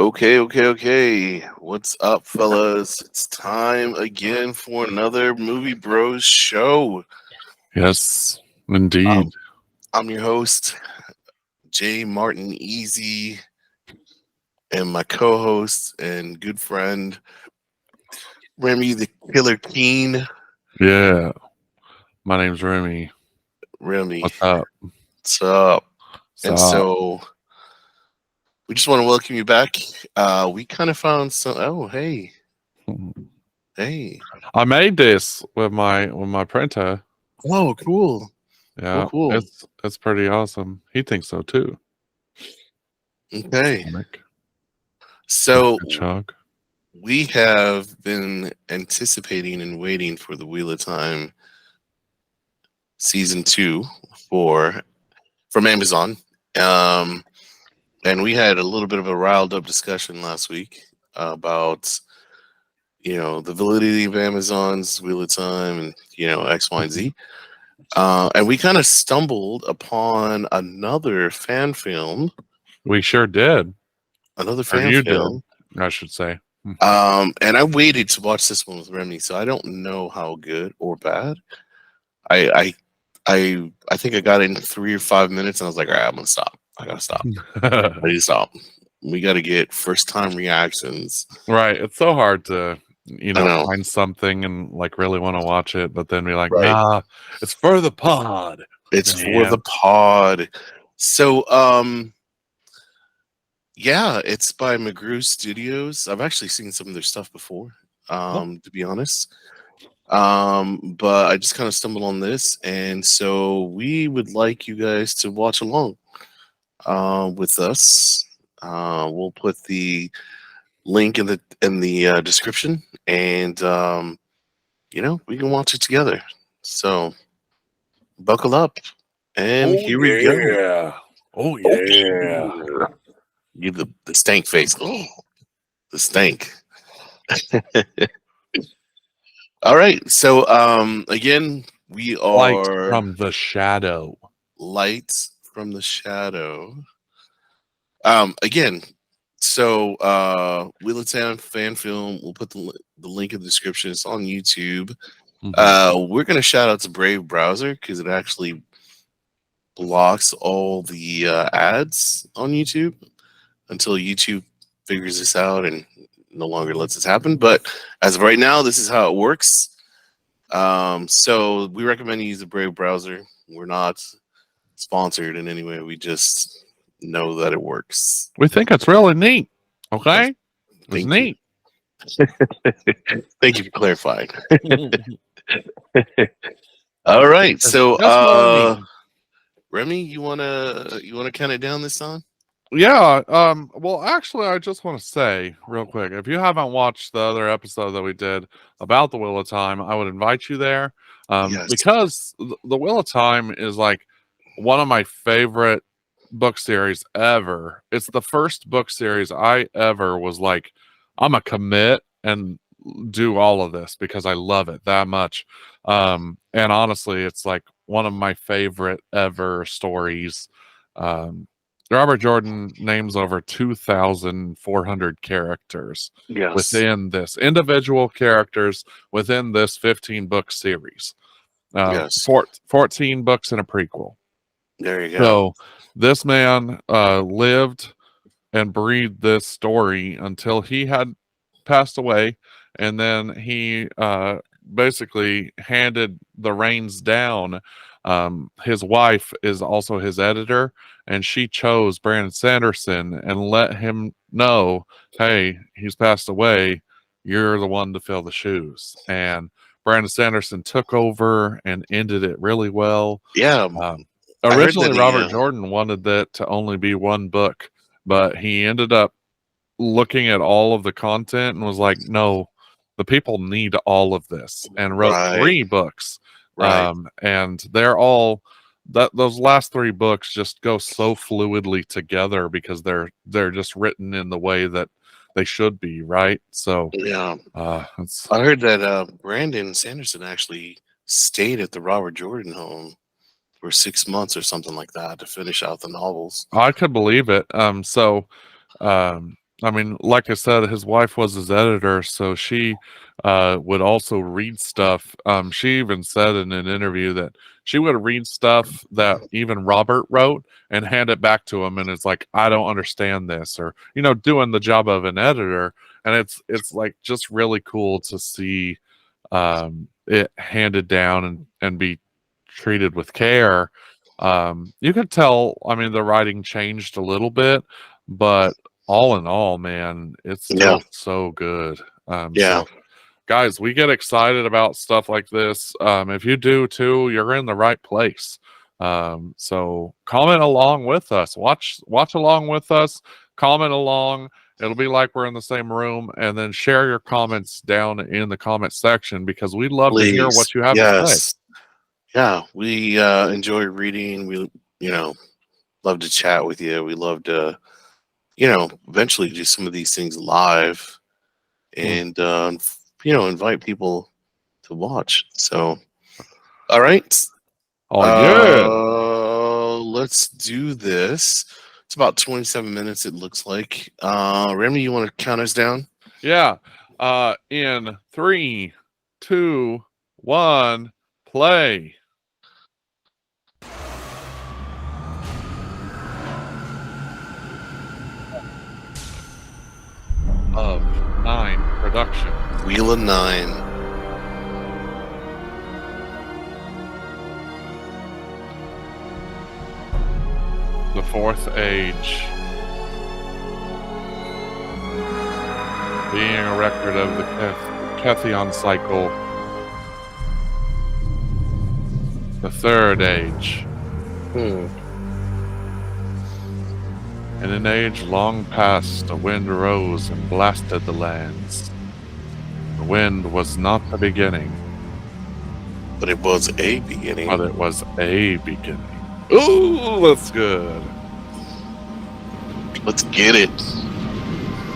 Okay. What's up, fellas? It's time again for another Movie Bros show. Yes, indeed. Um, I'm your host, Jay Martin Easy, and my co-host and good friend, Remy the Killer Keen. Yeah. My name's Remy. Remy, What's up? what's up? And So so we just want to welcome you back. We kind of found some. Oh, hey. I made this with my printer. Oh, cool. Yeah, Cool. it's pretty awesome. He thinks so too. Okay. Sonic the So Hedgehog. we have been anticipating and waiting for the Wheel of Time season 2 for from Amazon. Um, and we had a little bit of a riled up discussion last week about the validity of Amazon's Wheel of Time and X, Y, and Z. And we kind of stumbled upon We sure did. another Or fan you did, film. I should say. And I waited to watch this one with Remy, so I don't know how good or bad. I I think I got in 3 or 5 minutes, and I was like, all right, I'm gonna stop. I gotta stop. I need to stop. We got to get first time reactions. Right. It's so hard to, I know, find something and like really want to watch it, but then be like, right? nah, it's for the pod. It's for the Man. pod. So, yeah, it's by McGrew Studios. I've actually seen some of their stuff before, Oh, to be honest. But I just kind of stumbled on this, and so we would like you guys to watch along with us. We'll put the link in the description, and we can watch it together. So buckle up, and oh here we go. yeah. Oh Okay, yeah. give the stank face. The stank. All right. So again, we Light are from the shadow. lights from the shadow. Again, so Wheel of Time fan film. We'll put the link in the description. It's on YouTube. Mhm. We're gonna shout out to Brave Browser because it actually blocks all the ads on YouTube until YouTube figures this out and no longer lets this happen. But as of right now, this is how it works. So we recommend you use a Brave browser. We're not sponsored in any way. We just know that it works. We think it's really neat. Yes, Okay? It's thank you. neat. Thank you for clarifying. All right. It's So just really neat. Remy, you wanna count it down this time? Yeah, well actually I just want to say real quick, if you haven't watched the other episode that we did about the Wheel of Time, I would invite you there. Yes. Because the Wheel of Time is like one of my favorite book series ever. It's the first book series I ever was like, I'm a commit and do all of this because I love it that much. And honestly, it's like one of my favorite ever stories. Um, Robert Jordan names over 2,400 characters Yes. within this individual characters within this 15 book series. Yes. 14 books and a prequel. There you go. So this man lived and breathed this story until he had passed away, and then he basically handed the reins down. His wife is also his editor, and she chose Brandon Sanderson and let him know, hey, he's passed away. You're the one to fill the shoes. And Brandon Sanderson took over and ended it really well. Yeah, Um, I heard that Originally, he. Robert Jordan wanted that to only be one book, but he ended up looking at all of the content and was like, no, the people need all of this, and wrote Right. 3 books. Right. And they're all those last 3 books just go so fluidly together because they're just written in the way that they should be, right? So Yeah. it's I heard that Brandon Sanderson actually stayed at the Robert Jordan home for 6 months or something like that to finish out the novels. I could believe it. So I mean, like I said, his wife was his editor, so she would also read stuff. She even said in an interview that she would read stuff that even Robert wrote and hand it back to him, and it's like, I don't understand this, or doing the job of an editor, and it's like just really cool to see it handed down and be treated with care. You could tell, I mean, the writing changed a little bit, but all in all, man, it's Yeah. still so good. Yeah. So guys, we get excited about stuff like this. If you do too, you're in the right place. So comment along with us, watch along with us, comment along. It'll be like we're in the same room, and then share your comments down in the comment section because we'd love to hear Please. what you have to say. Yes. Yeah. We enjoy reading. We, love to chat with you. We love to, eventually do some of these things live and, invite people to watch. So, all right. Oh yeah. Let's do this. It's about 27 minutes, it looks like. Remy, you want to count us down? Yeah. In 3, 2, 1, play. Of 9 production. Wheel of Nine. The Fourth Age. Being a record of the Kethion cycle. The Third Age. In an age long past, a wind rose and blasted the lands. The wind was not the beginning, But it was a beginning. but it was a beginning. Ooh, that's good. Let's get it.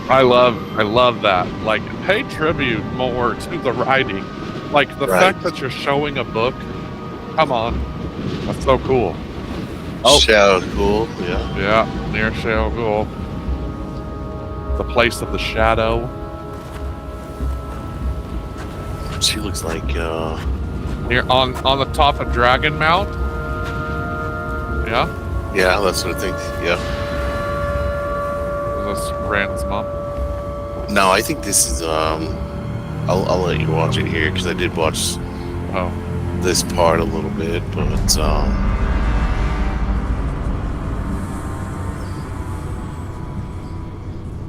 I love that. Like, pay tribute more to the writing. Like, the Right. fact that you're showing a book, come on. That's so cool. Oh. Shadow Cool, yeah. Yeah, near Shale Ghoul. The place of the shadow. She looks like, Near on the top of Dragon Mount. Yeah? yeah, that's what I think. Yeah. Is this Rand's mom? No, I think this is, I'll let you watch it here because I did watch Oh. this part a little bit, but,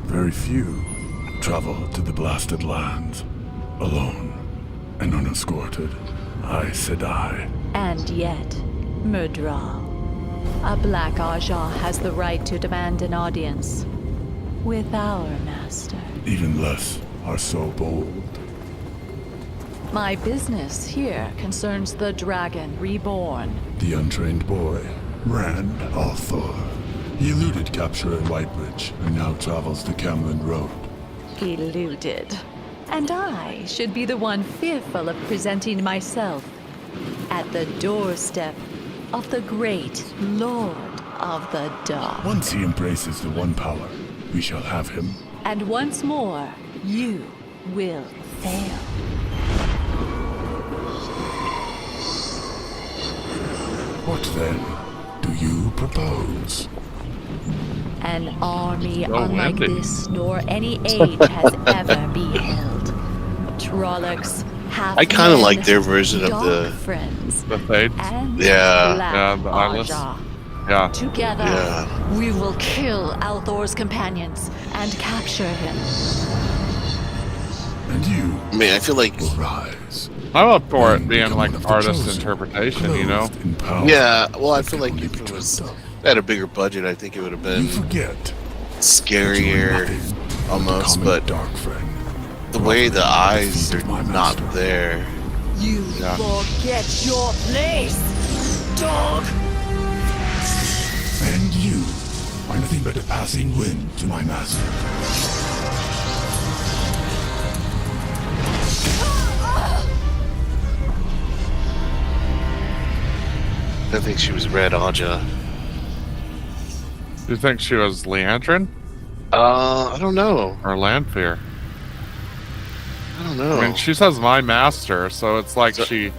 Very few travel to the blasted lands alone and unescorted. I said I. And yet, Murdral, a Black Aja has the right to demand an audience with our master. Even less are so bold. My business here concerns the Dragon Reborn. The untrained boy, Rand Althor. He eluded capture at Whitebridge and now travels the Camlin Road. Eluded. And I should be the one fearful of presenting myself at the doorstep of the great Lord of the Dark. Once he embraces the One Power, we shall have him. And once more, you will fail. What then do you propose? An army So unlike empty. this nor any age has ever beheld. Trollocs, half I kind of like their version of dark the, friends, The Fades. and Yeah. Black Yeah, the eyeless. Aja. Yeah. Together, Yeah. we will kill Althor's companions and capture him. And you I mean, I feel like, will rise. I'm up for it and being become like one of the artist chosen, interpretation, you know? clothed in power. yeah, well, I feel That like can if only it be was, dreamt of. had a bigger budget, I think it would have You been forget that you are scarier, nothing but almost, common but dark friend. the way the eyes Defeat are of my not master. there. You Yeah. forget your place, dog! And you are nothing but a passing wind to my master. I think she was Red Aja. Do you think she was Leandrin? I don't know. Or Lanfear. I don't know. I mean, she says my master, so it's like So- she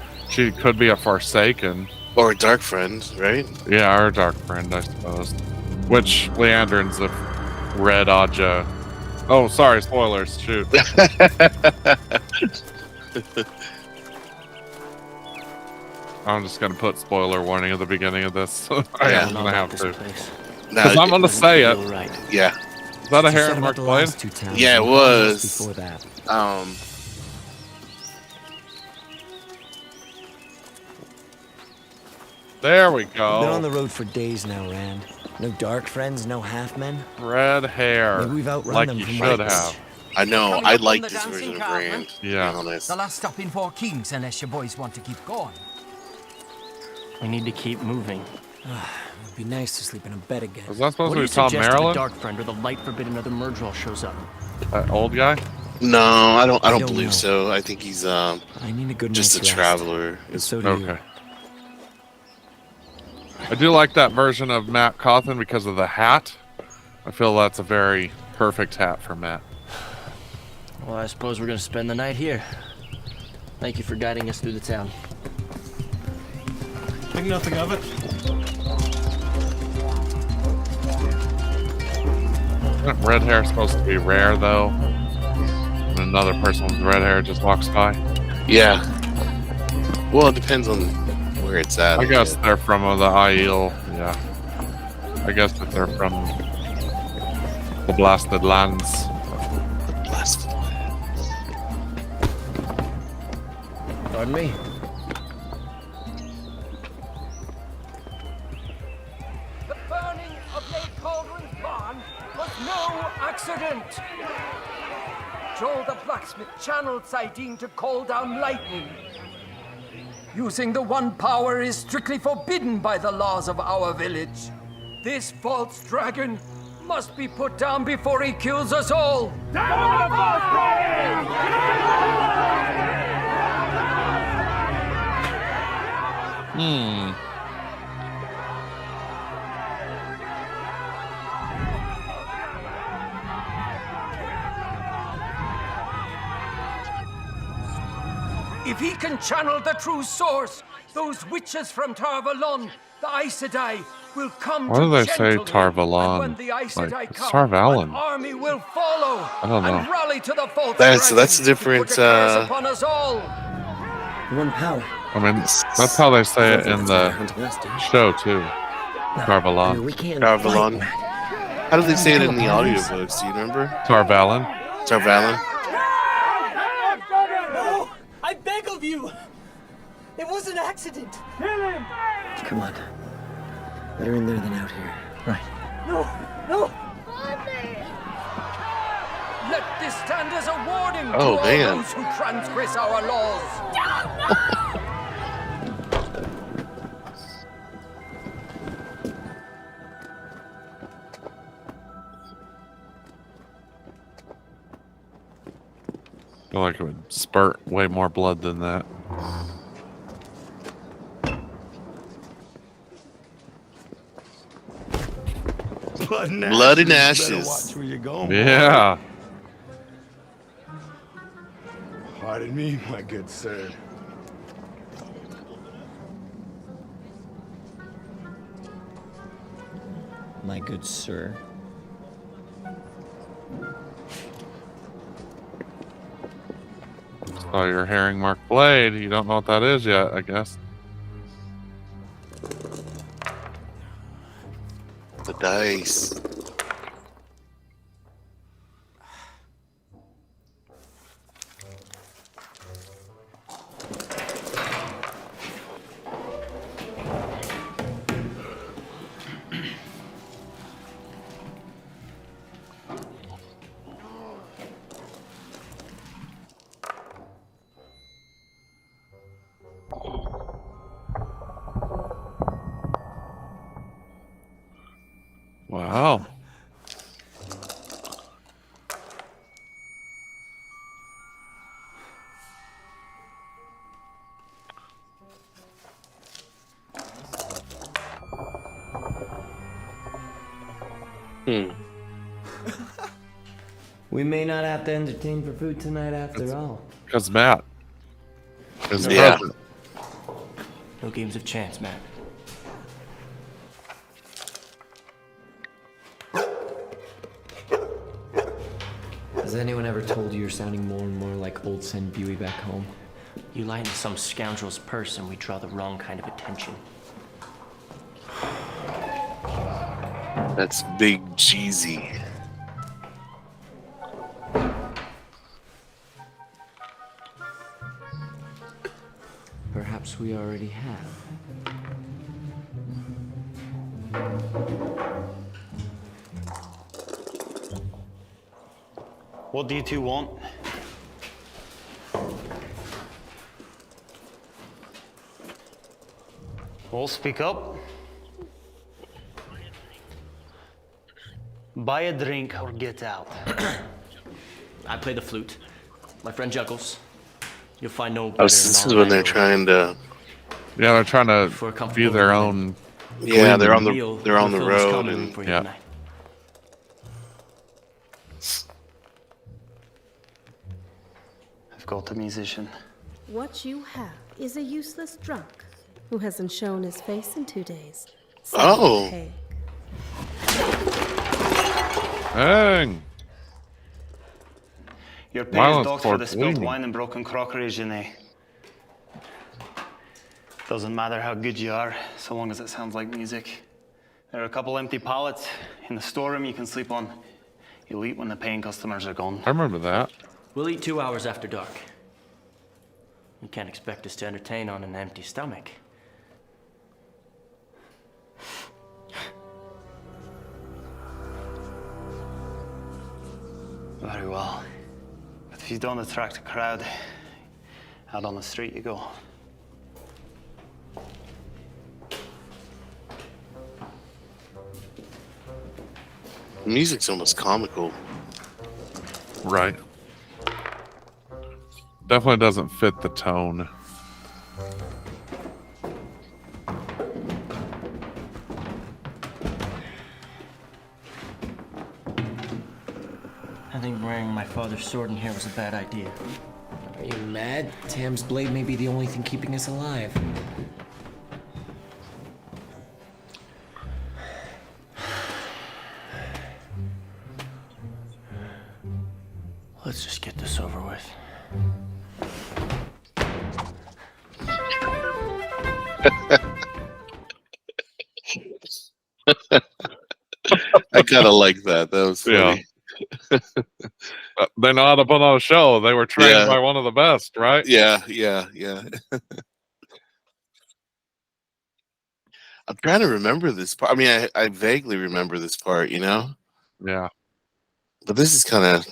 could be a Forsaken. Or a dark friend, right? Yeah, our dark friend, I suppose. Which Leandrin's a red Aja. Oh, sorry, spoilers. Shoot. I'm just gonna put spoiler warning at the beginning of this. I Yeah. am gonna have to. No, Because I'm gonna say it. Right. yeah. Is that a Heron Mark Blade? Yeah, it was. Before that. There we Been on go. the road for days now, Rand. No dark friends, no half-men. Red hair. Maybe we've outrun Like them you from should Whites. have. I know. Coming I up on like the this dancing version of card, Rand. To be Yeah. honest. The last stop in Four Kings, unless your boys want to keep going. We need to keep moving. It'd be nice to sleep in a bed again. Is that supposed What to do be you Tom suggest to the Maryland? Dark Friend or the Light Forbidden other Murdrell shows up? That old guy? No, I don't don't believe know. so. I think he's I need a good just a night's rest. traveler. And so do Okay. I do like that version of Matt Cawthon because of the hat. I feel that's a very perfect hat for Matt. Well, I suppose we're gonna spend the night here. Thank you for guiding us through the town. Think nothing of it. Isn't red hair supposed to be rare, though? And another person with red hair just walks by? Yeah. Well, it depends on where it's at. I guess they're from the Aiel. Yeah. I guess that they're from the Blasted Lands. Blast. Pardon me? The burning of Lake Cauldron's barn was no accident. Joel the blacksmith channeled Saidin to call down lightning. Using the one power is strictly forbidden by the laws of our village. This false dragon must be put down before he kills us all. Down the false dragon! If he can channel the true source, those witches from Tarvalon, the Aes Sedai, will come Why to do they say gentle him. Tarvalon? And when the Aes Like, Sedai it's come, Tarvalon. an army will follow I don't and know. rally to the false That's dragon a to different. put a curse upon us all. One power. I mean, that's how they say it in the show, too. Tarvalon. We can't Tarvalon. fight. How do they say it in the audiobooks? Do you remember? Tarvalon. Tarvalon. No! I beg of you! It was an accident! Come on. Better in there than out here. No! No! Let this stand as a warning to Oh, all man. those who transgress our laws. I feel like it would spurt way more blood than that. Blood and Blood and ashes. ashes. Better watch where you're going. Yeah. Pardon me, my good sir. My good sir. So your herring mark blade, you don't know what that is yet, I guess. The dice. Wow. Hmm. We may not have to entertain for food tonight after all. Because Matt. Yeah. No games of chance, Matt. Has anyone ever told you you're sounding more and more like old Sen Buey back home? You lighten some scoundrel's purse and we draw the wrong kind of attention. That's Big Cheesy. Perhaps we already have. What do you two want? All speak up. Buy a drink or get out. I play the flute. My friend juggles. You'll find no Oh, better so this in is all when they're Bangalore. trying to. Yeah, they're trying to For a be comfortable their evening. own. Yeah, they're on Meal, the they're on the film is road coming and for you Yeah. tonight. I've got a musician. What you have is a useless drunk who hasn't shown his face in 2 days. Oh. Peg. Dang. Your pay is Violence docked for toward the spilled women. wine and broken crockery, Janae. Doesn't matter how good you are, so long as it sounds like music. There are a couple empty pallets in the storeroom you can sleep on. You'll eat when the paying customers are gone. I remember that. We'll eat 2 hours after dark. You can't expect us to entertain on an empty stomach. Very well. But if you don't attract a crowd, out on the street you go. the music's almost comical. Right. Definitely doesn't fit the tone. I think wearing my father's sword in here was a bad idea. Are you mad? Tam's blade may be the only thing keeping us alive. Let's just get this over with. I kind of like that. That was funny. They know how to put on a show. They were trained Yeah. by one of the best, right? Yeah, yeah, yeah. I'm trying to remember this part. I mean, I vaguely remember this part, you know? Yeah. But this is kind of.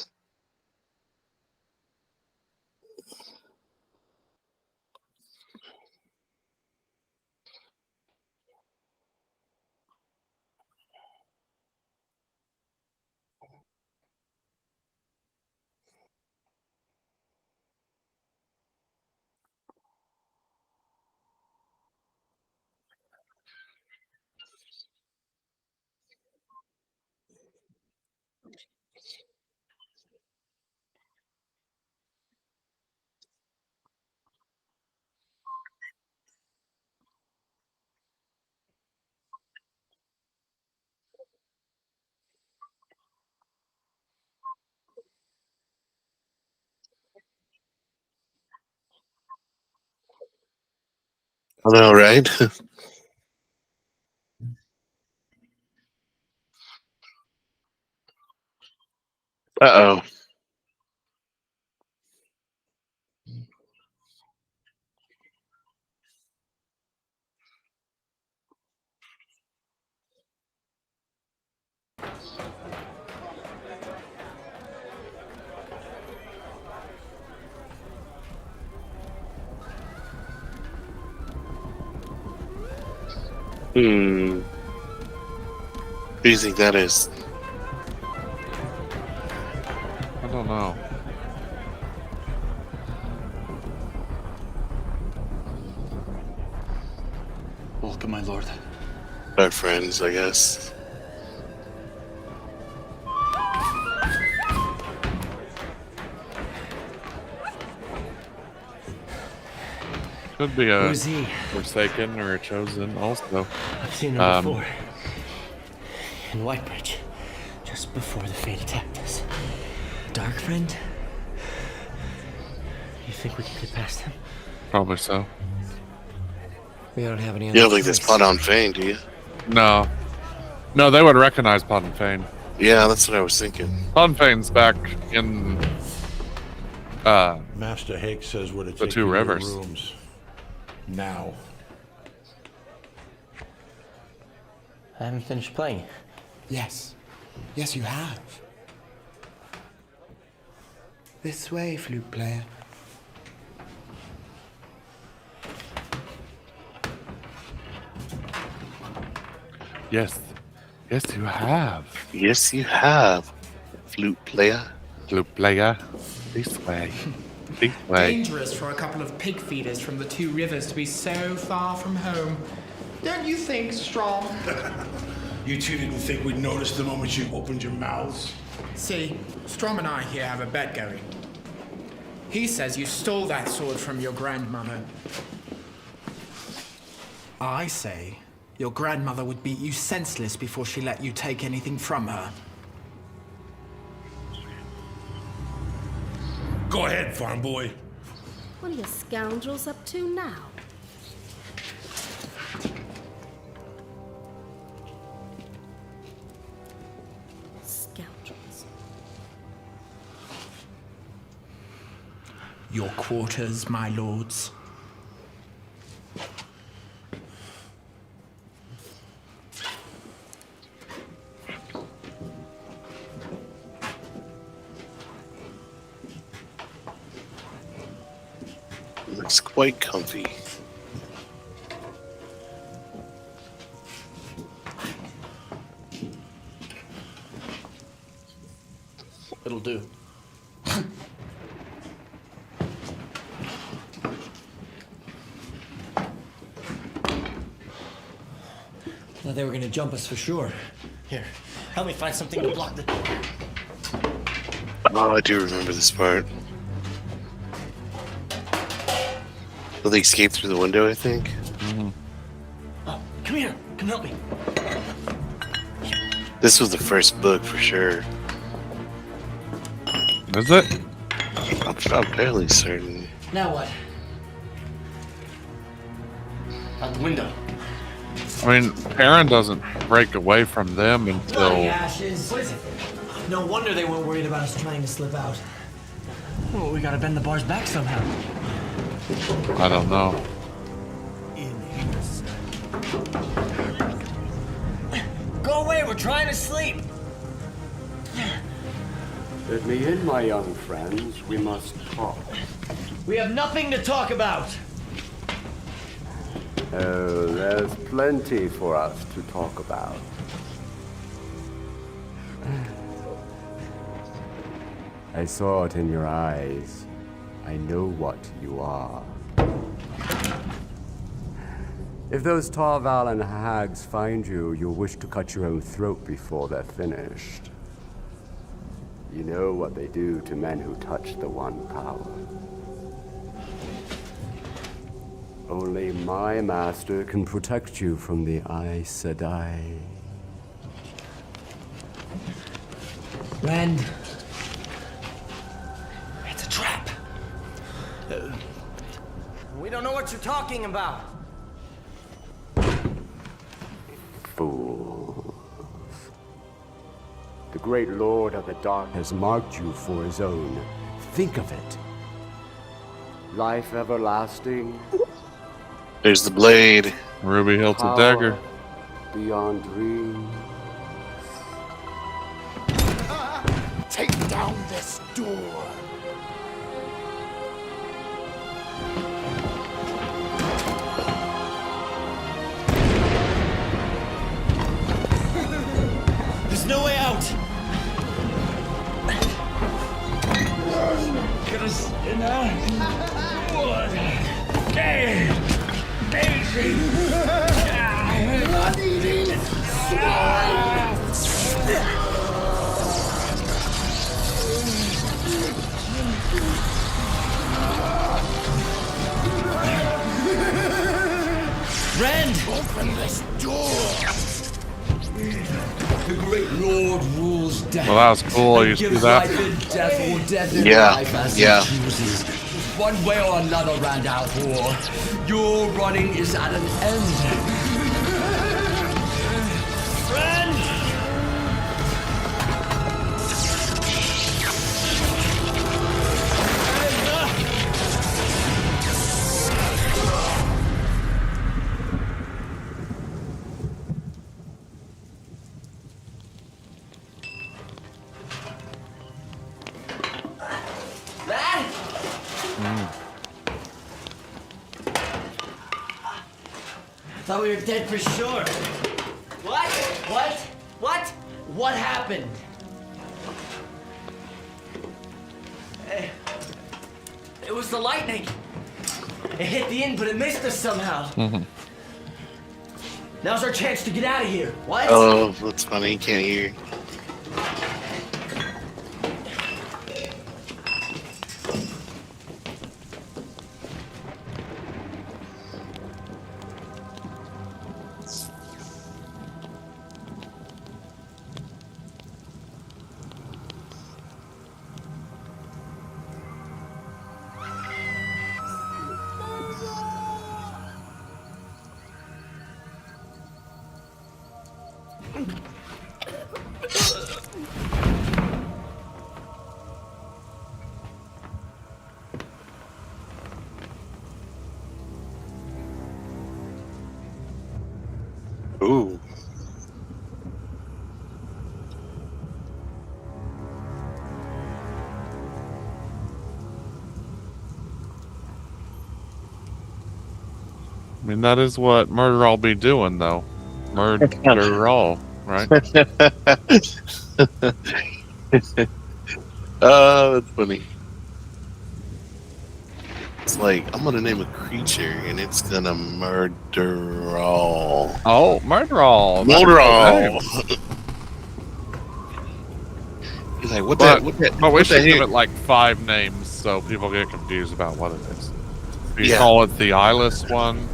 I know, right? Uh-oh. Who do you think that is? I don't know. Welcome, my lord. Our friends, I guess. Could be a Who's he? Forsaken or a Chosen also. I've seen him before. In Whitebridge, just before the Fate attacked us. Dark friend? You think we can get past him? Probably so. We don't have any You other don't think that's choice. Pot on Fane, do you? No. No, they would recognize Pot and Fane. Yeah, that's what I was thinking. Pot and Fane's back in Master Hicks says we're to the take Two you to Rivers. your rooms. Now. I haven't finished playing. Yes. Yes, you have. This way, flute player. Yes. Yes, you have. Yes, you have, flute player. Flute player. This way. This way. Dangerous for a couple of pig feeders from the Two Rivers to be so far from home. Don't you think, Strong? You two didn't think we'd notice the moment you opened your mouths? See, Strom and I here have a bet going. He says you stole that sword from your grandmother. I say your grandmother would beat you senseless before she let you take anything from her. Go ahead, farm boy. What are you scoundrels up to now? Scoundrels. Your quarters, my lords. Looks quite comfy. It'll do. Thought they were gonna jump us for sure. Here, help me find something to block the door. Oh, I do remember this part. Will they escape through the window, I think? Oh, come here. Come help me. This was the first book for sure. Is it? I'm fairly certain. Now what? Out the window. I mean, Aaron doesn't break away from them Bloody until ashes. What is it? No wonder they weren't worried about us trying to slip out. Well, we gotta bend the bars back somehow. I don't know. Go away, we're trying to sleep. Let me in, my young friends. We must talk. We have nothing to talk about. Oh, there's plenty for us to talk about. I saw it in your eyes. I know what you are. If those Tarvalin hags find you, you'll wish to cut your own throat before they're finished. You know what they do to men who touch the One Power. Only my master can protect you from the Aes Sedai. Rand. It's a trap. We don't know what you're talking about. Fools. The great Lord of the Dark has marked you for his own. Think of it. Life everlasting. There's the blade. Ruby hilted dagger. Beyond dreams. Take down this door. There's no way out. Get us in there. Okay. Blood-eating swine! death. Well, that was cool. And You see gives that? life in death or death in Yeah, life as yeah. he chooses. One way or another, Randall War. Your running is at an end. Friend! Dad? I thought we were dead for sure. What? What? What happened? It was the lightning. It hit the inn, but it missed us somehow. Now's our chance to get out of here. What? Oh, that's funny. You can't hear. Ooh. I mean, that is what murder all be doing, though. Murder all, right? Oh, that's funny. It's like, I'm gonna name a creature and it's gonna murder all. Oh, murder all. Murder all. He's like, what But we what should the give heck? it like 5 names so people get confused about what it is. We Yeah. call it the eyeless one.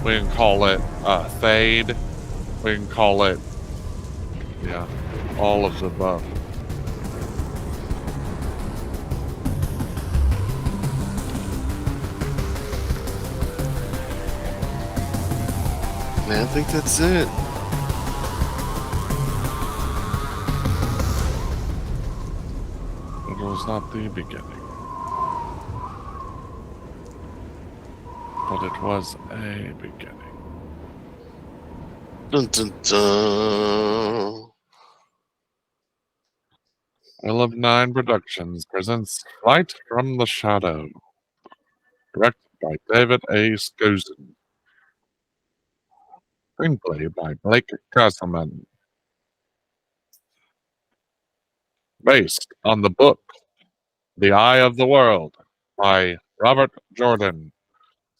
We can call it Thade. We can call it, yeah, all of the above. Man, I think that's it. It was not the beginning. But it was a beginning. Dun, dun, dun. I Love 9 Productions presents Flight from the Shadow. Directed by David A. Scozen. Screenplay by Blake Castleman. Based on the book The Eye of the World by Robert Jordan.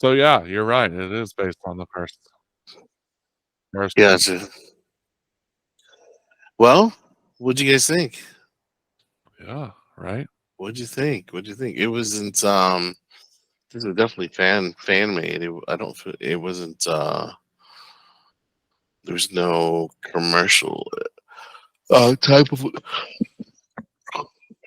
So yeah, you're right. It is based on the first. Yeah. One. Well, what'd you guys think? Yeah, right. What'd you think? What'd you think? It wasn't this is definitely fan made. I don't feel it wasn't there's no commercial type of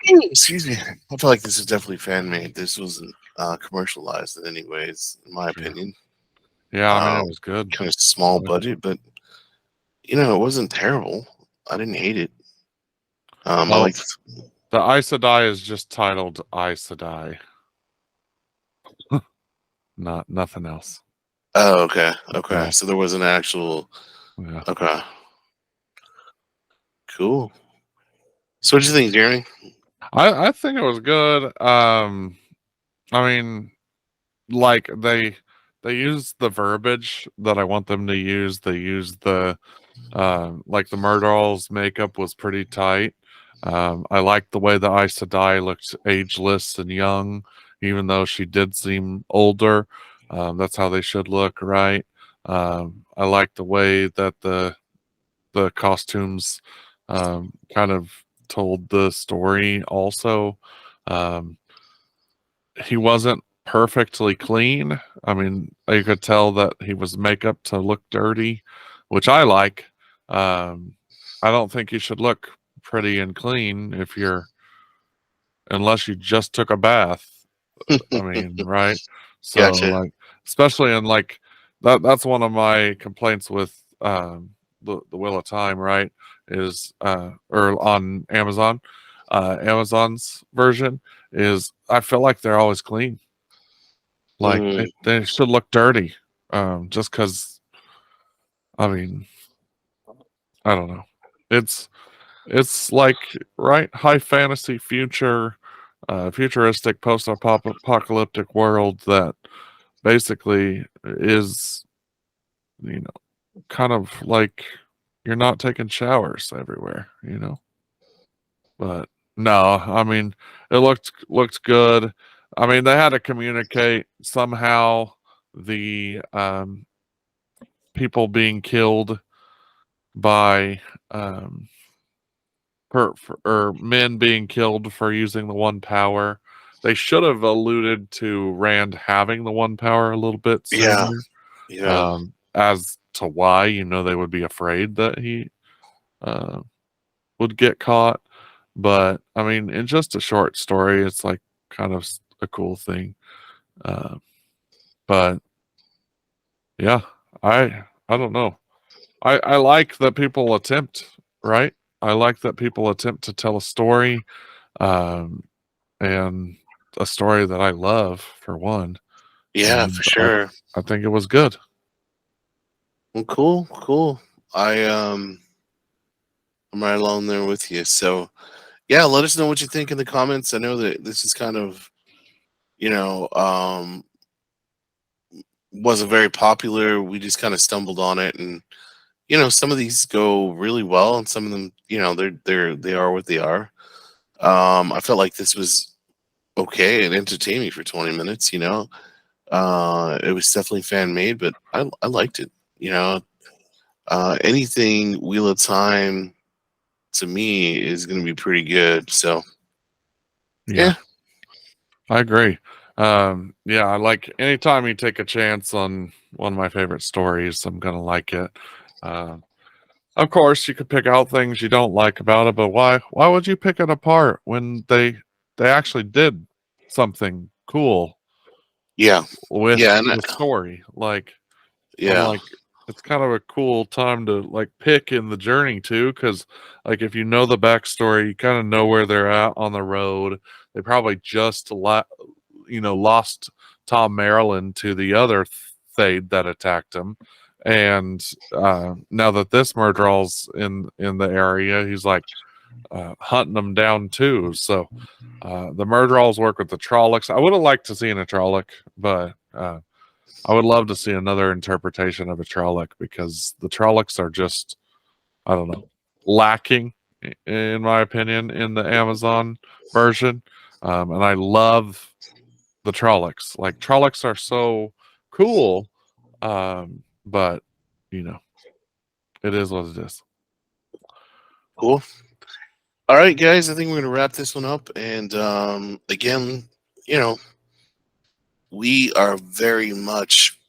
excuse me. I feel like this is definitely fan made. This wasn't commercialized in any ways, in my opinion. Yeah, I mean it was good. Kind of small budget, but you know, it wasn't terrible. I didn't hate it. I Well, liked the Aes Sedai is just titled Aes Sedai. Nothing else. Oh, okay. Okay. Yeah. So there was an actual Yeah. Okay. Cool. So what do you think, Jeremy? I think it was good. I mean, like they used the verbiage that I want them to use. They used the like the Murderall's makeup was pretty tight. I liked the way the Aes Sedai looked ageless and young, even though she did seem older. That's how they should look, right? I liked the way that the costumes kind of told the story also. He wasn't perfectly clean. I mean, you could tell that he was makeup to look dirty, which I like. I don't think he should look pretty and clean unless you just took a bath. I mean, right? So Gotcha. like, especially in like that's one of my complaints with the Wheel of Time, right? Is or on Amazon, Amazon's version is I feel like they're always clean. Like Mm. they should look dirty. Just because I mean, I don't know. It's like right high fantasy futuristic post-apocalyptic world that basically is, you know, kind of like you're not taking showers everywhere, you know. But no, I mean it looked good. I mean they had to communicate somehow the people being killed by or men being killed for using the one power. They should have alluded to Rand having the one power a little bit Yeah. sooner. Yeah. As to why, they would be afraid that he would get caught. But I mean, in just a short story, it's like kind of a cool thing. But yeah, I don't know. I like that people attempt, right? I like that people attempt to tell a story, and a story that I love for one. Yeah, And for sure. I think it was good. Well, cool. I'm right along there with you. So yeah, let us know what you think in the comments. I know that this is kind of, you know, wasn't very popular. We just kind of stumbled on it, and some of these go really well, and some of them, they are what they are. I felt like this was okay and entertaining for 20 minutes. It was definitely fan made, but I liked it. Anything Wheel of Time to me is going to be pretty good. So yeah. I agree. Yeah, I like anytime you take a chance on one of my favorite stories, I'm gonna like it. Of course, you could pick out things you don't like about it, but why would you pick it apart when they actually did something cool? Yeah, with yeah, and the story. Like, I'm yeah, like, it's kind of a cool time to like pick in the journey too, because like if you know the backstory, you kind of know where they're at on the road. They probably just lost Tom Maryland to the other Thade that attacked him, and now that this Murdrall's in the area, he's like hunting them down too. So the Murdralls work with the Trollocs. I would have liked to see a Trolloc, but I would love to see another interpretation of a Trolloc because the Trollocs are just, I don't know, lacking, in my opinion, in the Amazon version. And I love the Trollocs. Like, Trollocs are so cool, but, it is what it is. cool. All right, guys, I think we're going to wrap this one up. And again, we are very much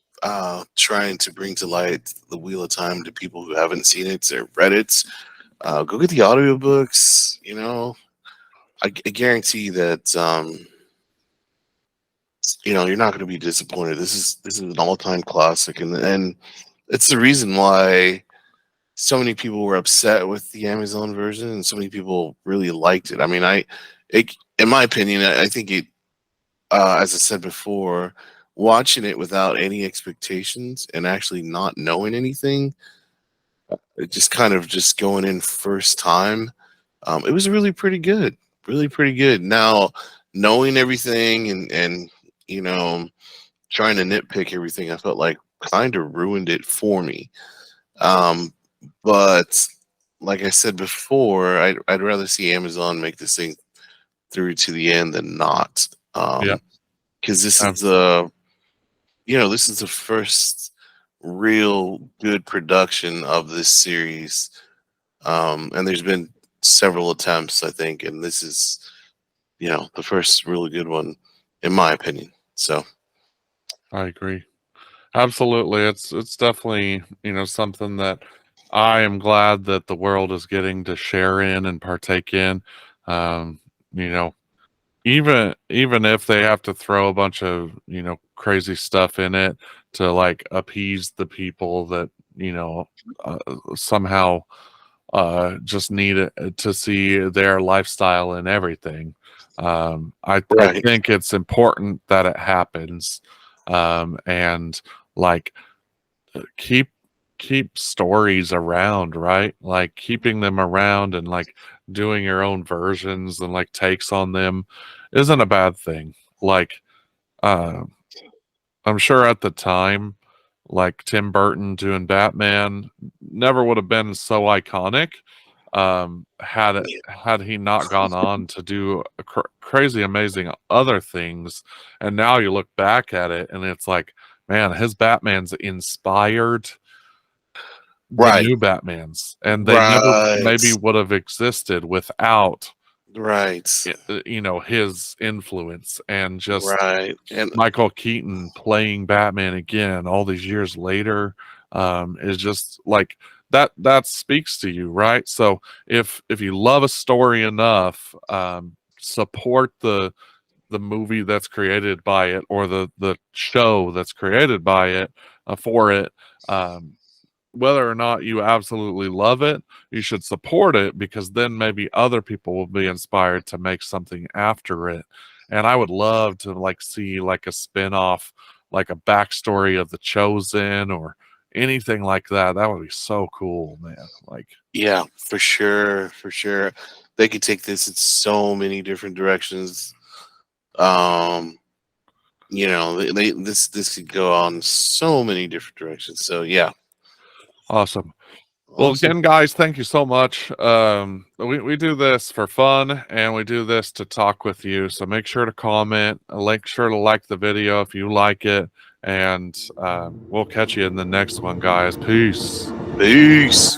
trying to bring to light the Wheel of Time to people who haven't seen it or read it. Go get the audiobooks. I guarantee that you're not going to be disappointed. This is an all-time classic, and it's the reason why so many people were upset with the Amazon version, and so many people really liked it. I mean, in my opinion, I think it, as I said before, watching it without any expectations and actually not knowing anything, it just kind of just going in first time, it was really pretty good, really pretty good. Now, knowing everything and trying to nitpick everything, I felt like kind of ruined it for me. But like I said before, I'd rather see Amazon make this thing through to the end than not. Yeah. Because this is this is the first real good production of this series. And there's been several attempts, I think, and this is, the first really good one, in my opinion. So I agree. Absolutely. It's definitely, something that I am glad that the world is getting to share in and partake in. You know, even if they have to throw a bunch of crazy stuff in it to like appease the people that uh, somehow just need it to see their lifestyle and everything. I Right. think it's important that it happens, and like keep stories around, right? Like keeping them around and like doing your own versions and like takes on them isn't a bad thing. Like uh, I'm sure at the time, like Tim Burton doing Batman never would have been so iconic, had he not gone on to do crazy amazing other things. And now you look back at it and it's like, man, his Batman's inspired the Right. new Batmans, and they never Right. maybe would have existed without Right. his influence. And just Right. And Michael Keaton playing Batman again all these years later is just like that speaks to you, right? So if you love a story enough, support the movie that's created by it, or the show that's created by it, for it. Whether or not you absolutely love it, you should support it, because then maybe other people will be inspired to make something after it. And I would love to like see like a spin-off, like a backstory of the Chosen or anything like that. That would be so cool, man. Like, yeah, for sure, for sure. They could take this in so many different directions. This could go on so many different directions. So yeah. awesome. Well, again, guys, thank you so much. We do this for fun, and we do this to talk with you. So make sure to comment, make sure to like the video if you like it, and we'll catch you in the next one, guys. Peace. Peace.